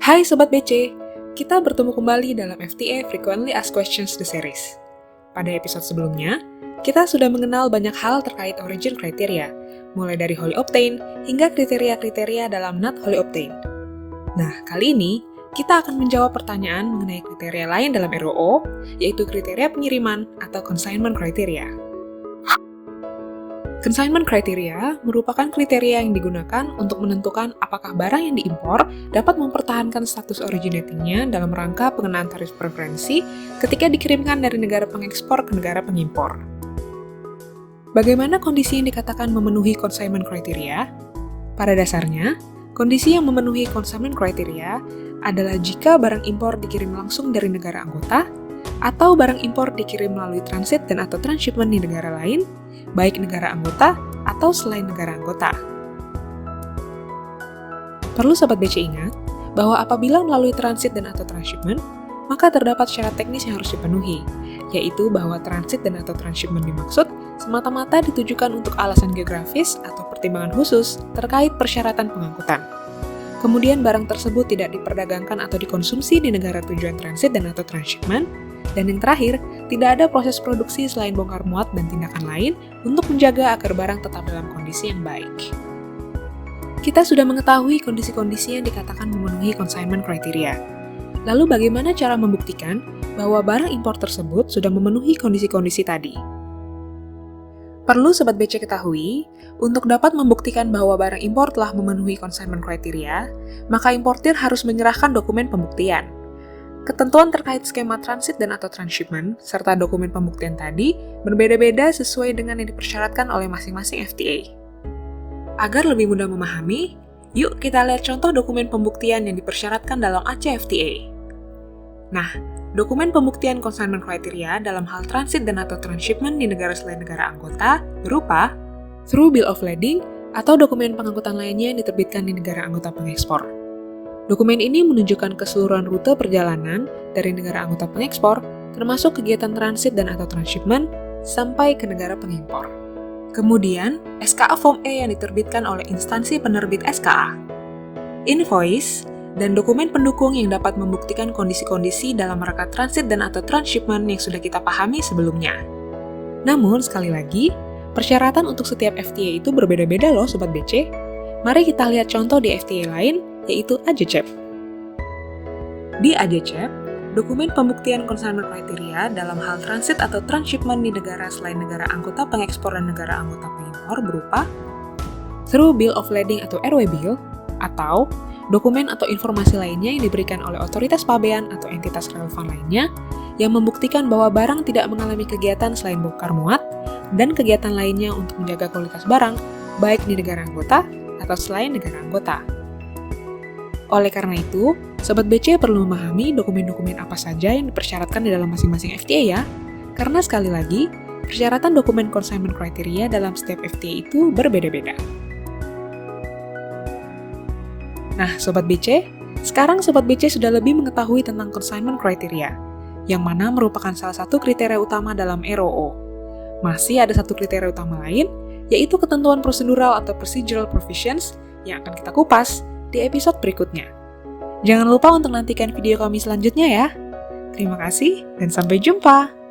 Hai Sobat BC, kita bertemu kembali dalam FTA Frequently Asked Questions The Series. Pada episode sebelumnya, kita sudah mengenal banyak hal terkait origin kriteria, mulai dari wholly obtained hingga kriteria-kriteria dalam not wholly obtained. Nah, kali ini kita akan menjawab pertanyaan mengenai kriteria lain dalam ROO, yaitu kriteria pengiriman atau consignment criteria. Consignment criteria merupakan kriteria yang digunakan untuk menentukan apakah barang yang diimpor dapat mempertahankan status originatingnya dalam rangka pengenaan tarif preferensi ketika dikirimkan dari negara pengekspor ke negara pengimpor. Bagaimana kondisi yang dikatakan memenuhi consignment criteria? Pada dasarnya, kondisi yang memenuhi consignment criteria adalah jika barang impor dikirim langsung dari negara anggota, atau barang impor dikirim melalui transit dan atau transshipment di negara lain, baik negara anggota atau selain negara anggota. Perlu Sobat BC ingat bahwa apabila melalui transit dan atau transshipment, maka terdapat syarat teknis yang harus dipenuhi, yaitu bahwa transit dan atau transshipment dimaksud semata-mata ditujukan untuk alasan geografis atau pertimbangan khusus terkait persyaratan pengangkutan. Kemudian barang tersebut tidak diperdagangkan atau dikonsumsi di negara tujuan transit dan atau transshipment. Dan yang terakhir, tidak ada proses produksi selain bongkar muat dan tindakan lain untuk menjaga agar barang tetap dalam kondisi yang baik. Kita sudah mengetahui kondisi-kondisi yang dikatakan memenuhi consignment criteria. Lalu bagaimana cara membuktikan bahwa barang impor tersebut sudah memenuhi kondisi-kondisi tadi? Perlu Sobat BC ketahui, untuk dapat membuktikan bahwa barang impor telah memenuhi consignment criteria, maka importir harus menyerahkan dokumen pembuktian. Ketentuan terkait skema transit dan atau transshipment, serta dokumen pembuktian tadi, berbeda-beda sesuai dengan yang dipersyaratkan oleh masing-masing FTA. Agar lebih mudah memahami, yuk kita lihat contoh dokumen pembuktian yang dipersyaratkan dalam ACFTA. Nah, dokumen pembuktian consignment criteria dalam hal transit dan atau transshipment di negara selain negara anggota berupa through bill of lading atau dokumen pengangkutan lainnya yang diterbitkan di negara anggota pengekspor. Dokumen ini menunjukkan keseluruhan rute perjalanan dari negara anggota pengekspor, termasuk kegiatan transit dan atau transshipment, sampai ke negara pengimpor. Kemudian, SKA Form E yang diterbitkan oleh instansi penerbit SKA. Invoice, dan dokumen pendukung yang dapat membuktikan kondisi-kondisi dalam rangka transit dan atau transshipment yang sudah kita pahami sebelumnya. Namun, sekali lagi, persyaratan untuk setiap FTA itu berbeda-beda loh Sobat BC. Mari kita lihat contoh di FTA lain, yaitu AJCEP. Di AJCEP, dokumen pembuktian consignment criteria dalam hal transit atau transshipment di negara selain negara anggota pengekspor dan negara anggota pengimpor berupa through bill of lading atau RW bill, atau dokumen atau informasi lainnya yang diberikan oleh otoritas pabean atau entitas relevan lainnya yang membuktikan bahwa barang tidak mengalami kegiatan selain bongkar muat dan kegiatan lainnya untuk menjaga kualitas barang, baik di negara anggota atau selain negara anggota. Oleh karena itu, Sobat BC perlu memahami dokumen-dokumen apa saja yang dipersyaratkan di dalam masing-masing FTA ya, karena sekali lagi, persyaratan dokumen consignment criteria dalam setiap FTA itu berbeda-beda. Nah, Sobat BC, sekarang Sobat BC sudah lebih mengetahui tentang consignment criteria, yang mana merupakan salah satu kriteria utama dalam ROO. Masih ada satu kriteria utama lain, yaitu ketentuan prosedural atau procedural provisions yang akan kita kupas di episode berikutnya. Jangan lupa untuk nantikan video kami selanjutnya ya. Terima kasih dan sampai jumpa!